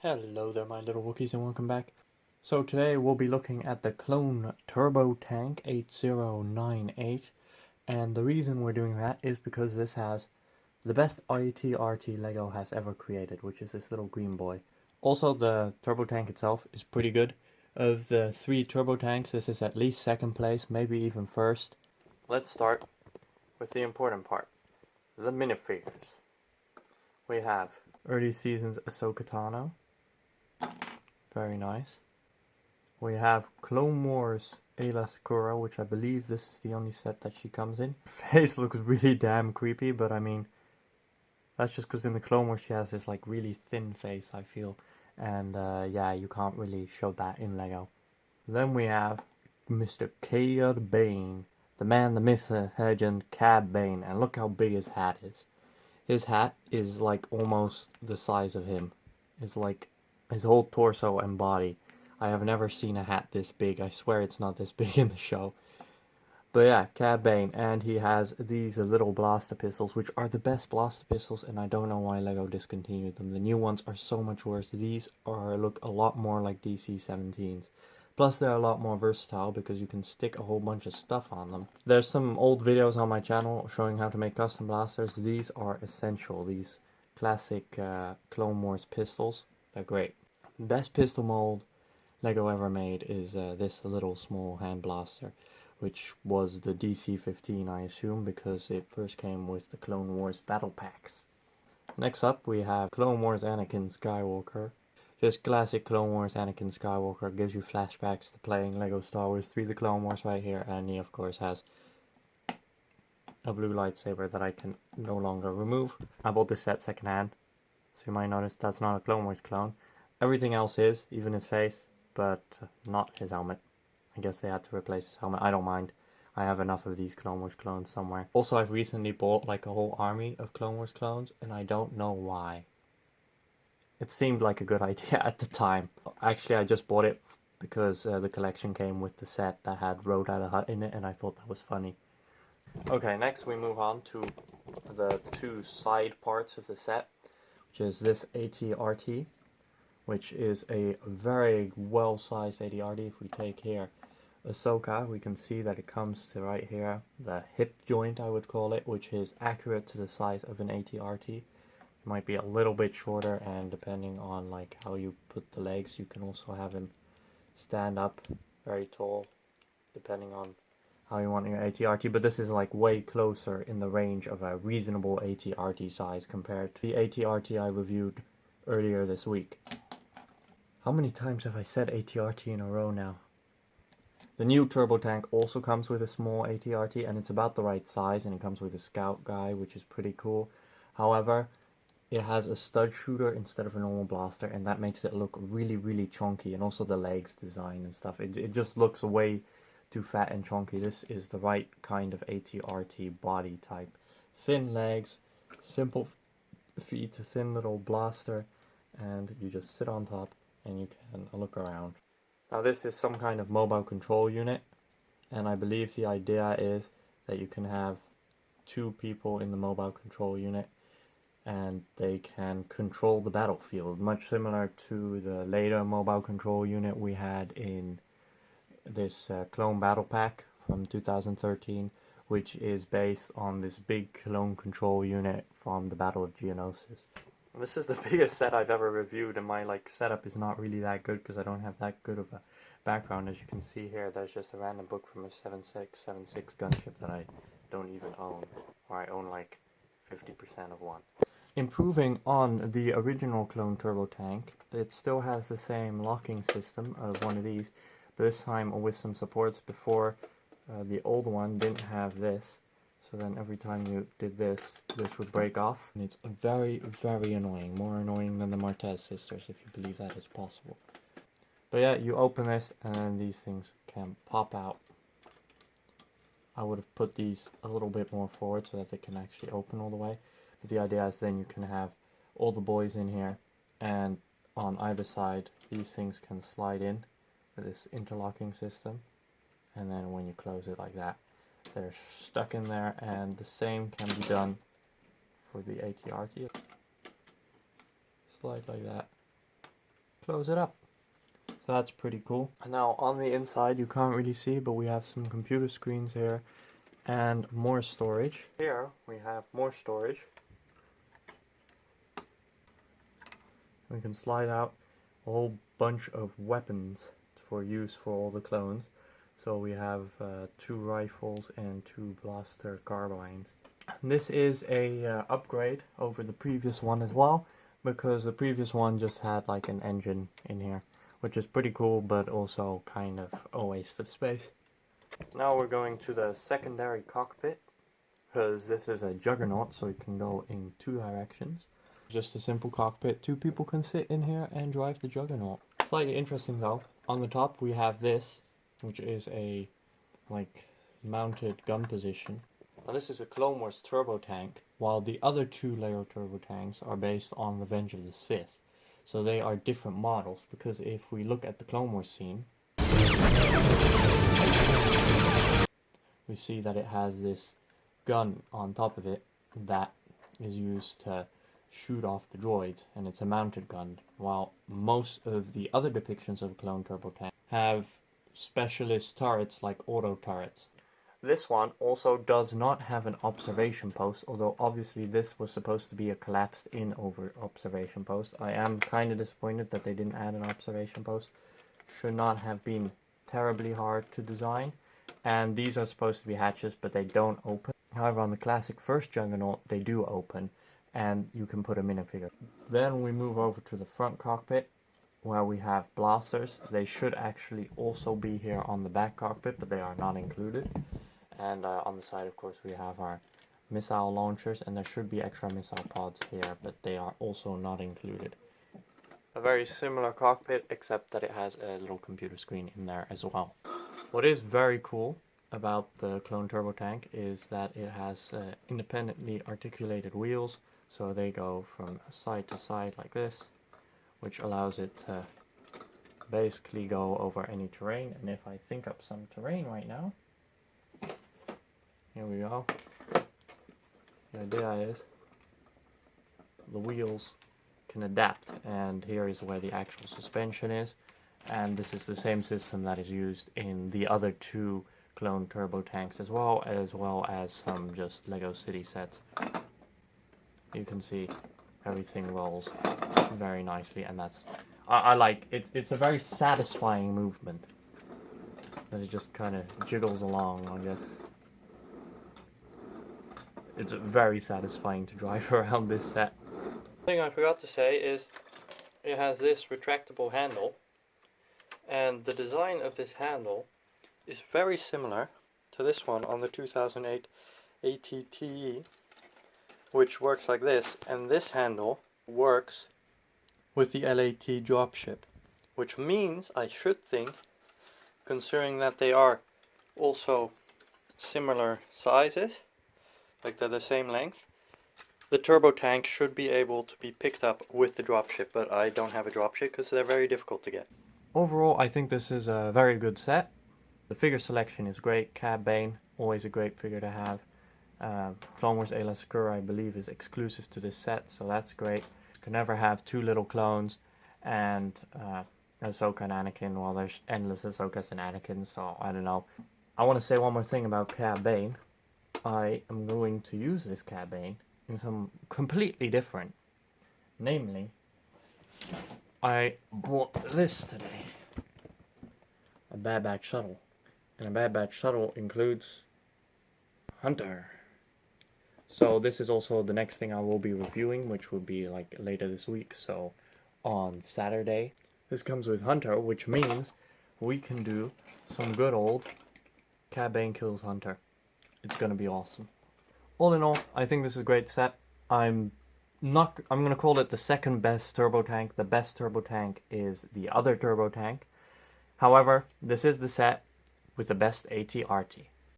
Hello there my little Wookiees and welcome back. So today we'll be looking at the Clone Turbo Tank 8098, and the reason we're doing that is because this has the best ITRT Lego has ever created, which is this little green boy. Also the Turbo Tank itself is pretty good. Of the three Turbo Tanks, this is at least second place, maybe even first. Let's start with the important part, the minifigures. We have early seasons Ahsoka Tano. Very nice. We have Clone Wars Ayla Sakura, which I believe this is the only set that she comes in. Her face looks really damn creepy, but I mean, that's just because in the Clone Wars she has this like really thin face, I feel. And yeah, you can't really show that in Lego. Then we have Mr. Cad Bane, the man, the myth, the legend, Cad Bane. And look how big his hat is. His hat is like almost the size of him. It's like his whole torso and body. I have never seen a hat this big. I swear it's not this big in the show. But yeah, Cad Bane, and he has these little blaster pistols, which are the best blaster pistols, and I don't know why Lego discontinued them. The new ones are so much worse. These look a lot more like DC-17s. Plus they're a lot more versatile because you can stick a whole bunch of stuff on them. There's some old videos on my channel showing how to make custom blasters. These are essential. These classic Clone Wars pistols. They're great. Best pistol mold Lego ever made is this little small hand blaster, which was the DC-15 I assume, because it first came with the Clone Wars battle packs. Next up we have Clone Wars Anakin Skywalker. Just classic Clone Wars Anakin Skywalker, gives you flashbacks to playing Lego Star Wars 3 The Clone Wars right here, and he of course has a blue lightsaber that I can no longer remove. I bought this set secondhand, so you might notice that's not a Clone Wars clone. Everything else is, even his face, but not his helmet. I guess they had to replace his helmet. I don't mind. I have enough of these Clone Wars clones somewhere. Also, I've recently bought like a whole army of Clone Wars clones, and I don't know why. It seemed like a good idea at the time. Actually, I just bought it because the collection came with the set that had Rhoda the Hutt in it, and I thought that was funny. Okay, next we move on to the two side parts of the set, which is this ATRT, which is a very well-sized ATRT. If we take here Ahsoka, we can see that it comes to right here, the hip joint I would call it, which is accurate to the size of an ATRT. It might be a little bit shorter, and depending on like how you put the legs, you can also have him stand up very tall, depending on how you want your ATRT, but this is like way closer in the range of a reasonable ATRT size compared to the ATRT I reviewed earlier this week. How many times have I said ATRT in a row now? The new Turbo Tank also comes with a small ATRT, and it's about the right size, and it comes with a scout guy, which is pretty cool. However, it has a stud shooter instead of a normal blaster, and that makes it look really, really chunky, and also the legs design and stuff. It just looks way too fat and chunky. This is the right kind of ATRT body type. Thin legs, simple feet, a thin little blaster, and you just sit on top and you can look around. Now this is some kind of mobile control unit, and I believe the idea is that you can have two people in the mobile control unit and they can control the battlefield, much similar to the later mobile control unit we had in this clone battle pack from 2013, which is based on this big clone control unit from the Battle of Geonosis. This is the biggest set I've ever reviewed, and my like setup is not really that good because I don't have that good of a background. As you can see here, there's just a random book from a 7676 gunship that I don't even own, or I own like 50% of one. Improving on the original clone turbo tank, it still has the same locking system of one of these, but this time with some supports. Before, the old one didn't have this. So then every time you did this, this would break off. And it's very, very annoying. More annoying than the Martez sisters, if you believe that is possible. But yeah, you open this and then these things can pop out. I would have put these a little bit more forward so that they can actually open all the way. But the idea is then you can have all the boys in here, and on either side these things can slide in with this interlocking system. And then when you close it like that, they're stuck in there, and the same can be done for the ATRT. Slide like that, close it up. So that's pretty cool. Now on the inside you can't really see, but we have some computer screens here and more storage. Here we have more storage. We can slide out a whole bunch of weapons for use for all the clones. So we have 2 rifles and 2 blaster carbines. This is a upgrade over the previous one as well, because the previous one just had like an engine in here, which is pretty cool, but also kind of a waste of space. Now we're going to the secondary cockpit, because this is a juggernaut, so it can go in 2 directions. Just a simple cockpit, 2 people can sit in here and drive the juggernaut. Slightly interesting though, on the top we have this, which is a like mounted gun position. Now this is a Clone Wars turbo tank, while the other 2 Lego turbo tanks are based on Revenge of the Sith. So they are different models, because if we look at the Clone Wars scene, we see that it has this gun on top of it that is used to shoot off the droids, and it's a mounted gun, while most of the other depictions of a clone turbo tank have specialist turrets like auto turrets. This one also does not have an observation post, although obviously this was supposed to be a collapsed in over observation post. I am kind of disappointed that they didn't add an observation post. Should not have been terribly hard to design. And these are supposed to be hatches, but they don't open. However, on the classic first Juggernaut, they do open, and you can put a minifigure. Then we move over to the front cockpit, where we have blasters. They should actually also be here on the back cockpit, but they are not included. And on the side, of course, we have our missile launchers, and there should be extra missile pods here, but they are also not included. A very similar cockpit, except that it has a little computer screen in there as well. What is very cool about the Clone Turbo Tank is that it has independently articulated wheels, so they go from side to side like this, which allows it to basically go over any terrain. And if I think up some terrain right now, here we go. The idea is the wheels can adapt, and here is where the actual suspension is, and this is the same system that is used in the other 2 clone turbo tanks as well as some just Lego City sets. You can see everything rolls very nicely, and that's I like it. It's a very satisfying movement that it just kind of jiggles along, I guess. It's very satisfying to drive around this set. The thing I forgot to say is it has this retractable handle, and the design of this handle is very similar to this one on the 2008 ATTE, which works like this, and this handle works with the LAT dropship, which means I should think, considering that they are also similar sizes, like they're the same length, the turbo tank should be able to be picked up with the dropship, but I don't have a dropship because they're very difficult to get. Overall, I think this is a very good set. The figure selection is great. Cad Bane, always a great figure to have. Clone Wars Aayla Secura, I believe, is exclusive to this set, so that's great. You can never have 2 little clones and Ahsoka and Anakin. Well, there's endless Ahsokas and Anakin, so I don't know. I want to say one more thing about Cad Bane. I am going to use this Cad Bane in some completely different. Namely, I bought this today. A Bad Batch shuttle. And a Bad Batch shuttle includes Hunter. So this is also the next thing I will be reviewing, which will be like later this week. So on Saturday, this comes with Hunter, which means we can do some good old Cad Bane kills Hunter. It's gonna be awesome. All in all, I think this is a great set. I'm gonna call it the second best turbo tank. The best turbo tank is the other turbo tank. However, this is the set with the best AT-RT.